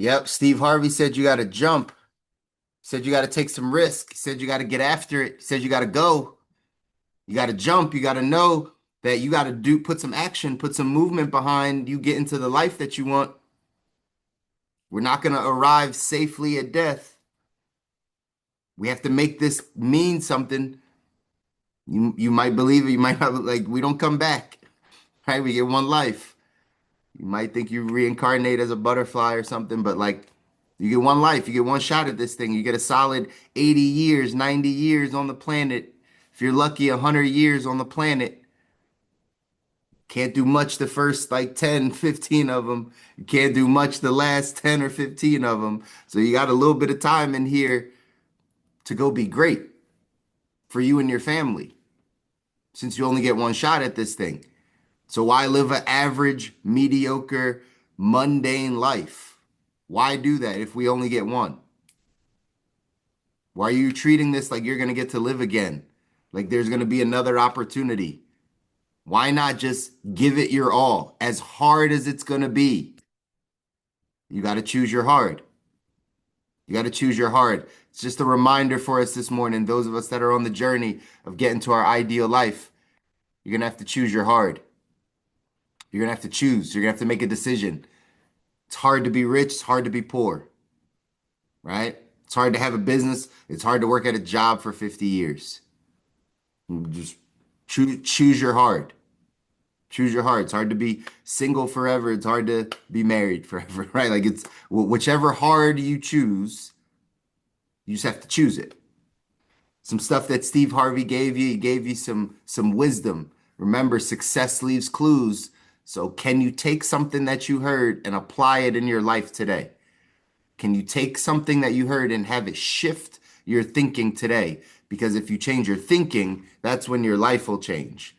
Yep, Steve Harvey said you got to jump. Said you got to take some risk. Said you got to get after it. Said you got to go. You got to jump. You got to know that you got to put some action, put some movement behind you get into the life that you want. We're not going to arrive safely at death. We have to make this mean something. You might believe it, you might not. Like, we don't come back, right? We get one life. You might think you reincarnate as a butterfly or something, but like, you get one life, you get one shot at this thing. You get a solid 80 years, 90 years on the planet. If you're lucky, 100 years on the planet. Can't do much the first like 10, 15 of them. You can't do much the last 10 or 15 of them. So you got a little bit of time in here to go be great for you and your family, since you only get one shot at this thing. So why live an average, mediocre, mundane life? Why do that if we only get one? Why are you treating this like you're going to get to live again? Like there's going to be another opportunity? Why not just give it your all, as hard as it's going to be? You got to choose your hard. You got to choose your hard. It's just a reminder for us this morning, those of us that are on the journey of getting to our ideal life. You're going to have to choose your hard. You're going to have to choose. You're going to have to make a decision. It's hard to be rich. It's hard to be poor, right? It's hard to have a business. It's hard to work at a job for 50 years. Just choose your hard. Choose your heart. It's hard to be single forever. It's hard to be married forever, right? Like it's whichever hard you choose, you just have to choose it. Some stuff that Steve Harvey gave you, he gave you some wisdom. Remember, success leaves clues. So can you take something that you heard and apply it in your life today? Can you take something that you heard and have it shift your thinking today? Because if you change your thinking, that's when your life will change.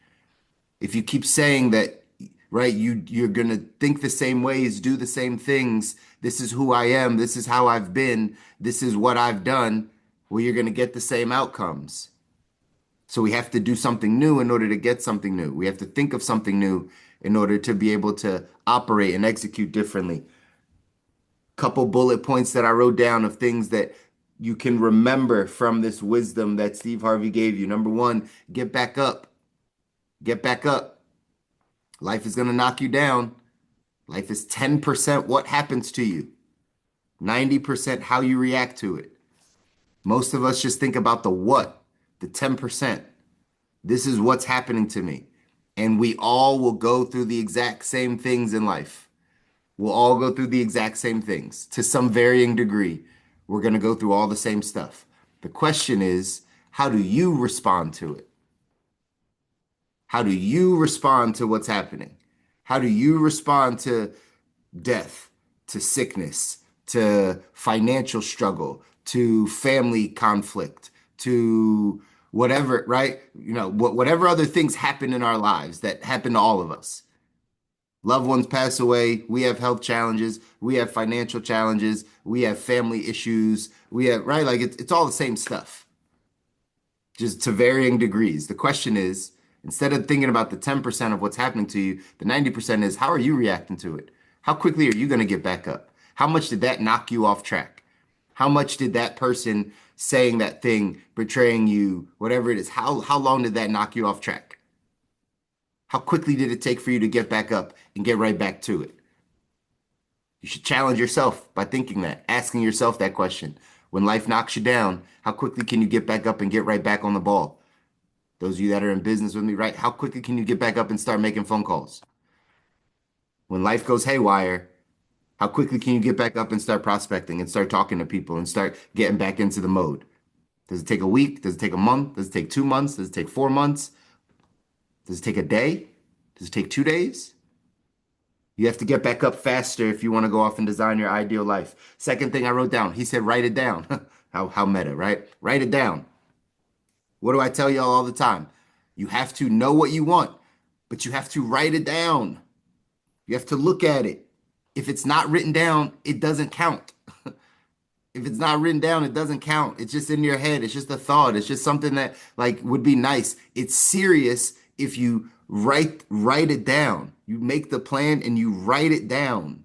If you keep saying that, right, you're gonna think the same ways, do the same things, this is who I am, this is how I've been, this is what I've done, well, you're gonna get the same outcomes. So we have to do something new in order to get something new. We have to think of something new in order to be able to operate and execute differently. Couple bullet points that I wrote down of things that you can remember from this wisdom that Steve Harvey gave you. Number one, get back up. Get back up. Life is going to knock you down. Life is 10% what happens to you, 90% how you react to it. Most of us just think about the what, the 10%. This is what's happening to me. And we all will go through the exact same things in life. We'll all go through the exact same things to some varying degree. We're going to go through all the same stuff. The question is, how do you respond to it? How do you respond to what's happening? How do you respond to death, to sickness, to financial struggle, to family conflict, to whatever, right? You know, whatever other things happen in our lives that happen to all of us. Loved ones pass away. We have health challenges. We have financial challenges. We have family issues. We have, right? Like it's all the same stuff, just to varying degrees. The question is, instead of thinking about the 10% of what's happening to you, the 90% is how are you reacting to it? How quickly are you going to get back up? How much did that knock you off track? How much did that person saying that thing, betraying you, whatever it is, how long did that knock you off track? How quickly did it take for you to get back up and get right back to it? You should challenge yourself by thinking that, asking yourself that question. When life knocks you down, how quickly can you get back up and get right back on the ball? Those of you that are in business with me, right? How quickly can you get back up and start making phone calls? When life goes haywire, how quickly can you get back up and start prospecting and start talking to people and start getting back into the mode? Does it take a week? Does it take a month? Does it take 2 months? Does it take 4 months? Does it take a day? Does it take 2 days? You have to get back up faster if you want to go off and design your ideal life. Second thing I wrote down, he said, write it down. How meta, right? Write it down. What do I tell y'all all the time? You have to know what you want, but you have to write it down. You have to look at it. If it's not written down, it doesn't count. If it's not written down, it doesn't count. It's just in your head. It's just a thought. It's just something that like would be nice. It's serious if you write it down. You make the plan and you write it down.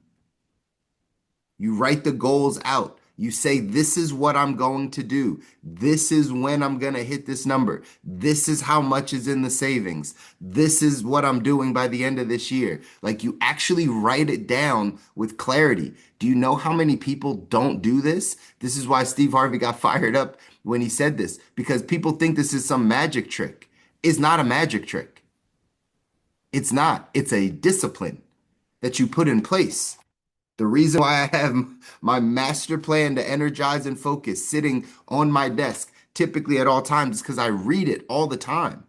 You write the goals out. You say, this is what I'm going to do. This is when I'm going to hit this number. This is how much is in the savings. This is what I'm doing by the end of this year. Like you actually write it down with clarity. Do you know how many people don't do this? This is why Steve Harvey got fired up when he said this, because people think this is some magic trick. It's not a magic trick. It's not. It's a discipline that you put in place. The reason why I have my master plan to energize and focus sitting on my desk, typically at all times, is because I read it all the time.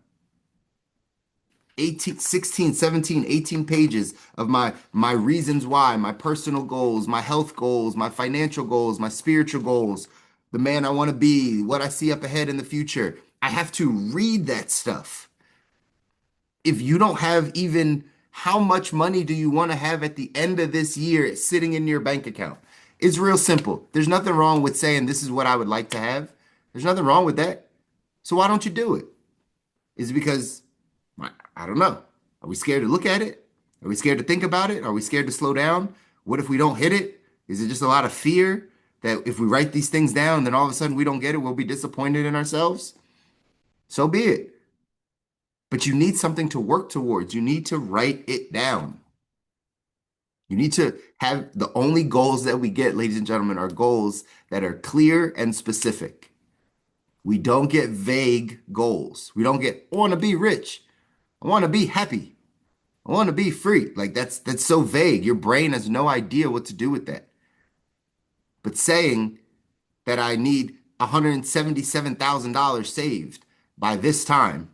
18, 16, 17, 18 pages of my reasons why, my personal goals, my health goals, my financial goals, my spiritual goals, the man I want to be, what I see up ahead in the future. I have to read that stuff. If you don't have even how much money do you want to have at the end of this year sitting in your bank account? It's real simple. There's nothing wrong with saying this is what I would like to have. There's nothing wrong with that. So why don't you do it? Is it because I don't know. Are we scared to look at it? Are we scared to think about it? Are we scared to slow down? What if we don't hit it? Is it just a lot of fear that if we write these things down, then all of a sudden we don't get it, we'll be disappointed in ourselves? So be it. But you need something to work towards. You need to write it down. You need to have the only goals that we get, ladies and gentlemen, are goals that are clear and specific. We don't get vague goals. We don't get, I want to be rich. I want to be happy. I want to be free. Like that's so vague. Your brain has no idea what to do with that. But saying that I need $177,000 saved by this time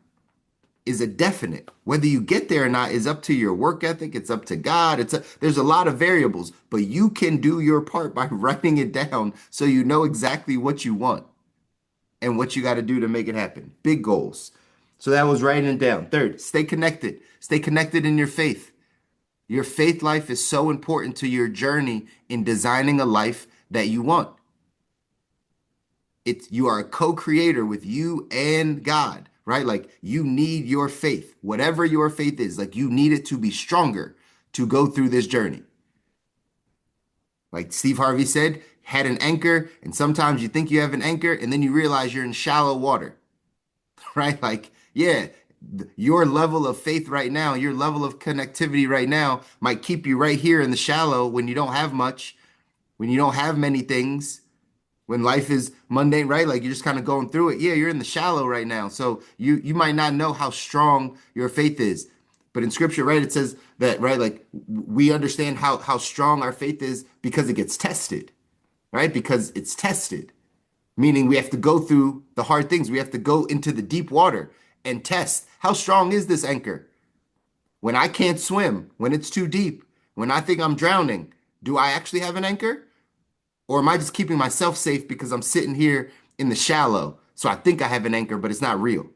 is a definite. Whether you get there or not is up to your work ethic. It's up to God. There's a lot of variables, but you can do your part by writing it down so you know exactly what you want and what you got to do to make it happen. Big goals. So that was writing it down. Third, stay connected. Stay connected in your faith. Your faith life is so important to your journey in designing a life that you want. You are a co-creator with you and God, right? Like you need your faith, whatever your faith is, like you need it to be stronger to go through this journey. Like Steve Harvey said, had an anchor, and sometimes you think you have an anchor, and then you realize you're in shallow water, right? Like, yeah, your level of faith right now, your level of connectivity right now might keep you right here in the shallow when you don't have much, when you don't have many things, when life is mundane, right? Like you're just kind of going through it. Yeah, you're in the shallow right now. So you might not know how strong your faith is. But in scripture, right, it says that, right, like we understand how strong our faith is because it gets tested, right? Because it's tested, meaning we have to go through the hard things. We have to go into the deep water and test how strong is this anchor? When I can't swim, when it's too deep, when I think I'm drowning, do I actually have an anchor? Or am I just keeping myself safe because I'm sitting here in the shallow? So I think I have an anchor, but it's not real.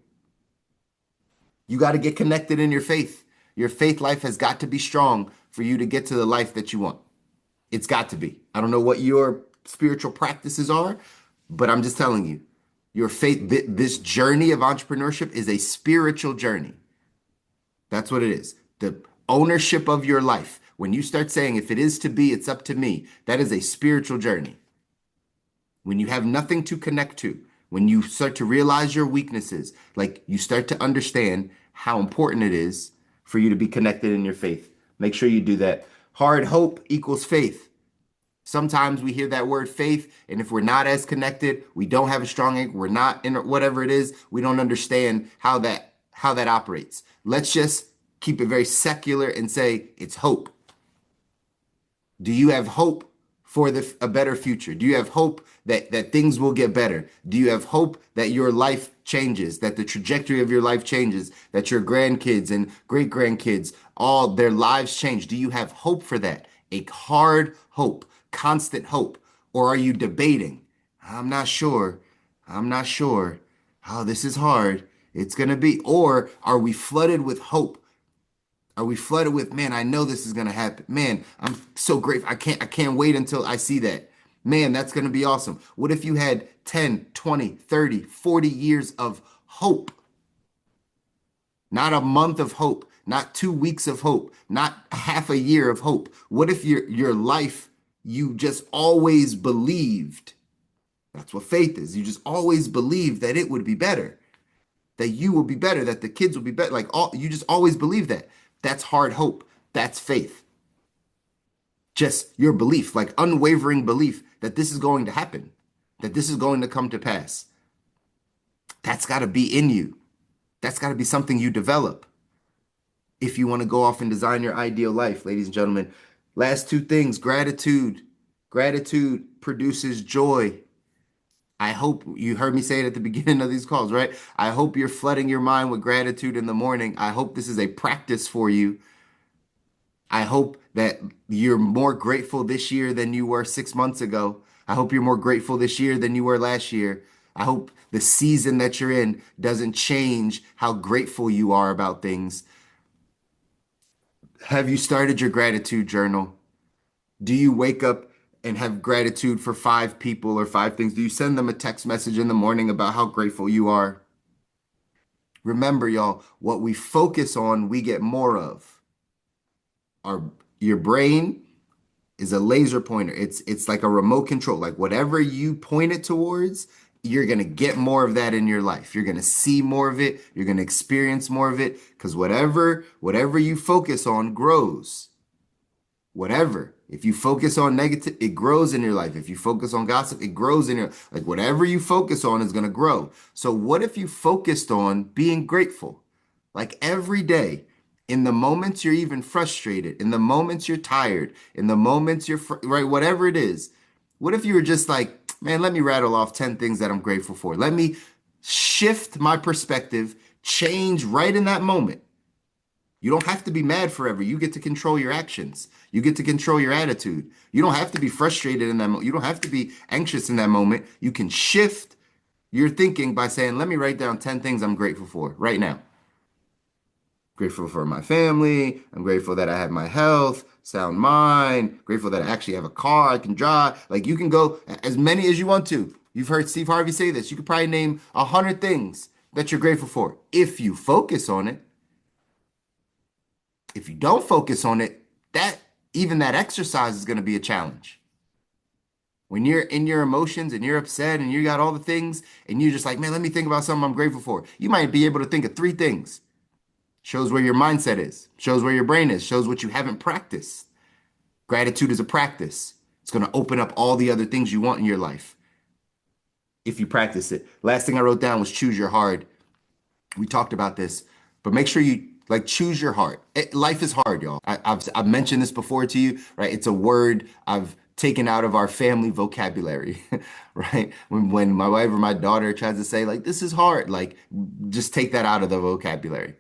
You got to get connected in your faith. Your faith life has got to be strong for you to get to the life that you want. It's got to be. I don't know what your spiritual practices are, but I'm just telling you, your faith, this journey of entrepreneurship is a spiritual journey. That's what it is. The ownership of your life. When you start saying, if it is to be, it's up to me, that is a spiritual journey. When you have nothing to connect to, when you start to realize your weaknesses, like you start to understand how important it is for you to be connected in your faith. Make sure you do that. Hard hope equals faith. Sometimes we hear that word faith, and if we're not as connected, we don't have a strong anchor, we're not in whatever it is, we don't understand how that operates. Let's just keep it very secular and say it's hope. Do you have hope for a better future? Do you have hope that things will get better? Do you have hope that your life changes, that the trajectory of your life changes, that your grandkids and great grandkids, all their lives change? Do you have hope for that? A hard hope, constant hope? Or are you debating? I'm not sure. I'm not sure. Oh, this is hard. It's going to be. Or are we flooded with hope? Are we flooded with, man, I know this is going to happen. Man, I'm so grateful. I can't wait until I see that. Man, that's going to be awesome. What if you had 10, 20, 30, 40 years of hope? Not a month of hope, not 2 weeks of hope, not half a year of hope. What if your life, you just always believed. That's what faith is. You just always believed that it would be better, that you will be better, that the kids will be better. Like all you just always believe that. That's hard hope. That's faith. Just your belief, like unwavering belief that this is going to happen, that this is going to come to pass. That's got to be in you. That's got to be something you develop if you want to go off and design your ideal life, ladies and gentlemen. Last two things, gratitude. Gratitude produces joy. I hope you heard me say it at the beginning of these calls, right? I hope you're flooding your mind with gratitude in the morning. I hope this is a practice for you. I hope that you're more grateful this year than you were 6 months ago. I hope you're more grateful this year than you were last year. I hope the season that you're in doesn't change how grateful you are about things. Have you started your gratitude journal? Do you wake up and have gratitude for five people or five things? Do you send them a text message in the morning about how grateful you are? Remember, y'all, what we focus on, we get more of. Our your brain is a laser pointer. It's like a remote control. Like whatever you point it towards, you're going to get more of that in your life. You're going to see more of it. You're going to experience more of it because whatever you focus on grows. Whatever. If you focus on negative, it grows in your life. If you focus on gossip, it grows in your like whatever you focus on is going to grow. So what if you focused on being grateful? Like every day, in the moments you're even frustrated, in the moments you're tired, in the moments right, whatever it is. What if you were just like, man, let me rattle off 10 things that I'm grateful for. Let me shift my perspective, change right in that moment. You don't have to be mad forever. You get to control your actions. You get to control your attitude. You don't have to be frustrated in that moment. You don't have to be anxious in that moment. You can shift your thinking by saying, let me write down 10 things I'm grateful for right now. Grateful for my family. I'm grateful that I have my health, sound mind. Grateful that I actually have a car I can drive. Like you can go as many as you want to. You've heard Steve Harvey say this. You could probably name 100 things that you're grateful for if you focus on it. If you don't focus on it, that even that exercise is going to be a challenge. When you're in your emotions and you're upset and you got all the things and you're just like, man, let me think about something I'm grateful for. You might be able to think of three things. Shows where your mindset is, shows where your brain is, shows what you haven't practiced. Gratitude is a practice. It's going to open up all the other things you want in your life if you practice it. Last thing I wrote down was choose your heart. We talked about this, but make sure you like choose your heart. Life is hard, y'all. I've mentioned this before to you, right? It's a word I've taken out of our family vocabulary, right? When my wife or my daughter tries to say like this is hard, like just take that out of the vocabulary.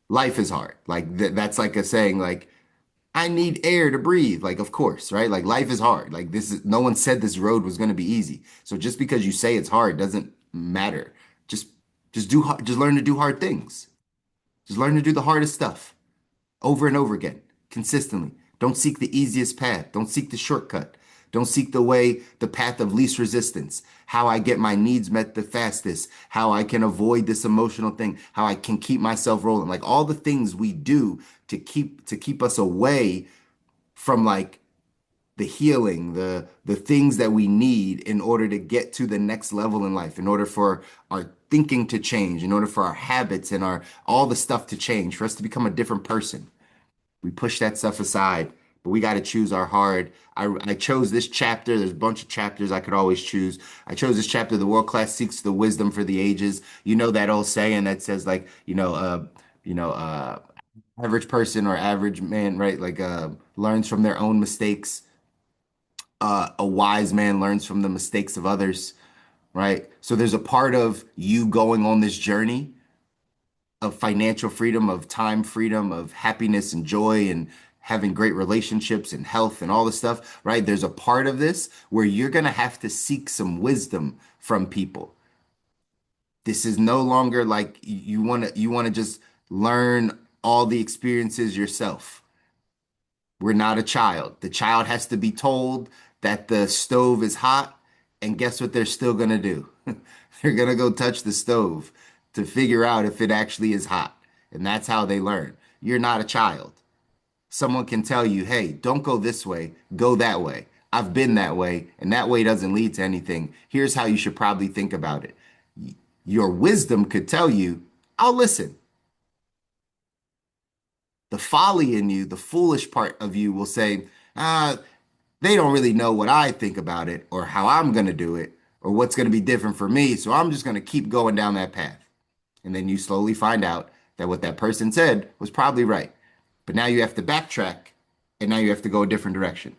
Life is hard. Like that's like a saying like I need air to breathe. Like of course, right? Like life is hard. Like this is no one said this road was going to be easy. So just because you say it's hard doesn't matter. Just just learn to do hard things. Just learn to do the hardest stuff over and over again, consistently. Don't seek the easiest path. Don't seek the shortcut. Don't seek the path of least resistance. How I get my needs met the fastest. How I can avoid this emotional thing. How I can keep myself rolling. Like all the things we do to keep us away from like the healing, the things that we need in order to get to the next level in life, in order for our thinking to change, in order for our habits and our all the stuff to change, for us to become a different person. We push that stuff aside, but we got to choose our heart. I chose this chapter. There's a bunch of chapters I could always choose. I chose this chapter, The World Class Seeks the Wisdom for the Ages. You know that old saying that says like, you know, average person or average man, right? Like learns from their own mistakes. A wise man learns from the mistakes of others, right? So there's a part of you going on this journey of financial freedom, of time freedom, of happiness and joy and having great relationships and health and all this stuff, right? There's a part of this where you're going to have to seek some wisdom from people. This is no longer like you want to just learn all the experiences yourself. We're not a child. The child has to be told that the stove is hot, and guess what they're still going to do? They're going to go touch the stove to figure out if it actually is hot. And that's how they learn. You're not a child. Someone can tell you, hey, don't go this way, go that way. I've been that way, and that way doesn't lead to anything. Here's how you should probably think about it. Your wisdom could tell you, I'll listen. The folly in you, the foolish part of you will say, ah, they don't really know what I think about it or how I'm going to do it or what's going to be different for me. So I'm just going to keep going down that path. And then you slowly find out that what that person said was probably right. But now you have to backtrack and now you have to go a different direction.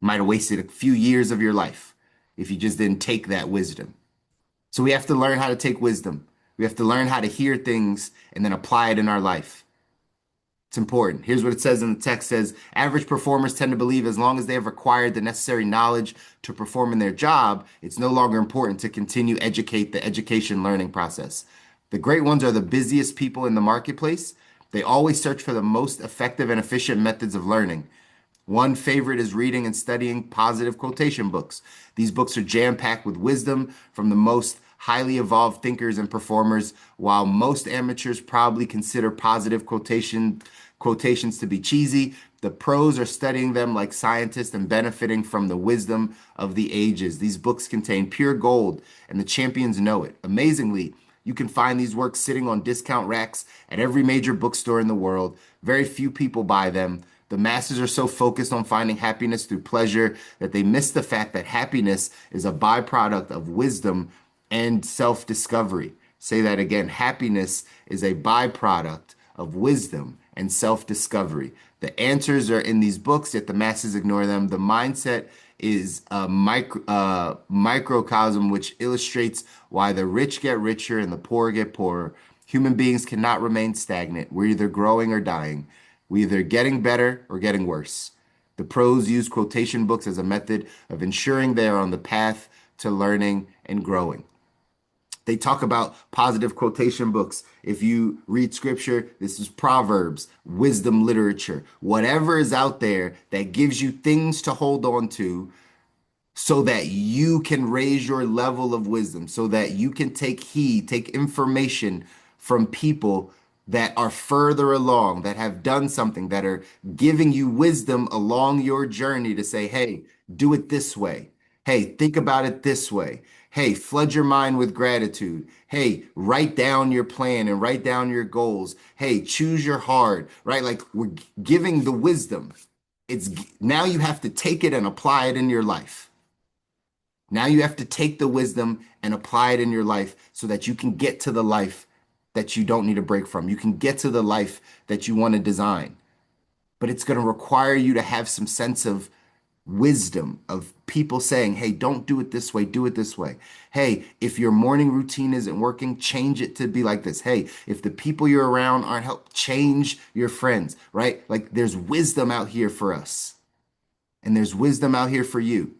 Might have wasted a few years of your life if you just didn't take that wisdom. So we have to learn how to take wisdom. We have to learn how to hear things and then apply it in our life. It's important. Here's what it says in the text: says average performers tend to believe as long as they have acquired the necessary knowledge to perform in their job, it's no longer important to continue educate the education learning process. The great ones are the busiest people in the marketplace. They always search for the most effective and efficient methods of learning. One favorite is reading and studying positive quotation books. These books are jam-packed with wisdom from the most highly evolved thinkers and performers. While most amateurs probably consider positive quotations to be cheesy, the pros are studying them like scientists and benefiting from the wisdom of the ages. These books contain pure gold, and the champions know it. Amazingly, you can find these works sitting on discount racks at every major bookstore in the world. Very few people buy them. The masses are so focused on finding happiness through pleasure that they miss the fact that happiness is a byproduct of wisdom and self discovery. Say that again. Happiness is a byproduct of wisdom and self discovery. The answers are in these books, yet the masses ignore them. The mindset is a microcosm which illustrates why the rich get richer and the poor get poorer. Human beings cannot remain stagnant. We're either growing or dying. We're either getting better or getting worse. The pros use quotation books as a method of ensuring they are on the path to learning and growing. They talk about positive quotation books. If you read scripture, this is Proverbs, wisdom literature, whatever is out there that gives you things to hold on to so that you can raise your level of wisdom, so that you can take heed, take information from people that are further along, that have done something, that are giving you wisdom along your journey to say, hey, do it this way. Hey, think about it this way. Hey, flood your mind with gratitude. Hey, write down your plan and write down your goals. Hey, choose your heart, right? Like we're giving the wisdom. It's now you have to take it and apply it in your life. Now you have to take the wisdom and apply it in your life so that you can get to the life that you don't need a break from. You can get to the life that you want to design. But it's going to require you to have some sense of wisdom of people saying, hey, don't do it this way, do it this way. Hey, if your morning routine isn't working, change it to be like this. Hey, if the people you're around aren't help, change your friends, right? Like there's wisdom out here for us. And there's wisdom out here for you.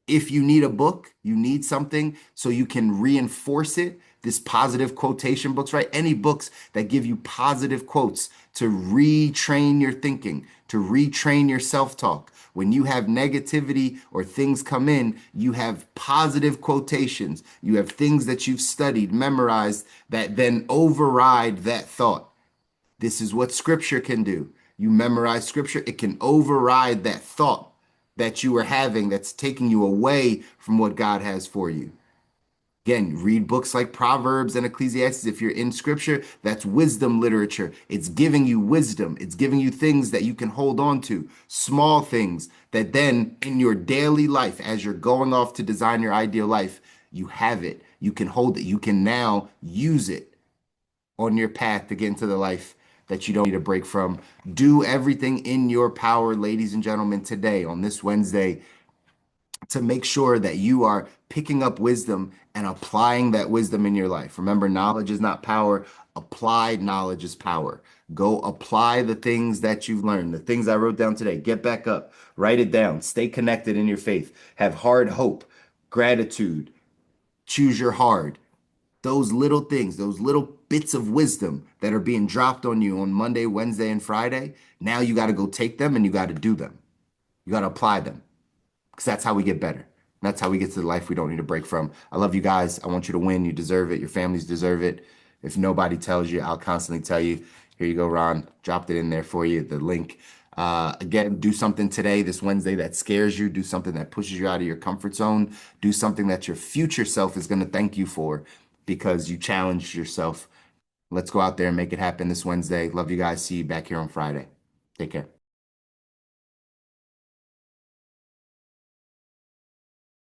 If you need a book, you need something so you can reinforce it. This positive quotation books, right? Any books that give you positive quotes to retrain your thinking, to retrain your self talk. When you have negativity or things come in, you have positive quotations. You have things that you've studied, memorized that then override that thought. This is what scripture can do. You memorize scripture, it can override that thought that you are having that's taking you away from what God has for you. Again, read books like Proverbs and Ecclesiastes. If you're in scripture, that's wisdom literature. It's giving you wisdom. It's giving you things that you can hold on to, small things that then in your daily life, as you're going off to design your ideal life, you have it. You can hold it. You can now use it on your path to get into the life that you don't need a break from. Do everything in your power, ladies and gentlemen, today on this Wednesday to make sure that you are picking up wisdom and applying that wisdom in your life. Remember, knowledge is not power. Applied knowledge is power. Go apply the things that you've learned, the things I wrote down today. Get back up, write it down, stay connected in your faith, have hard hope, gratitude, choose your heart. Those little things, those little bits of wisdom that are being dropped on you on Monday, Wednesday, and Friday, now you got to go take them and you got to do them. You got to apply them because that's how we get better. That's how we get to the life we don't need a break from. I love you guys. I want you to win. You deserve it. Your families deserve it. If nobody tells you, I'll constantly tell you. Here you go, Ron. Dropped it in there for you, the link. Again, do something today, this Wednesday, that scares you. Do something that pushes you out of your comfort zone. Do something that your future self is going to thank you for because you challenged yourself. Let's go out there and make it happen this Wednesday. Love you guys. See you back here on Friday. Take care.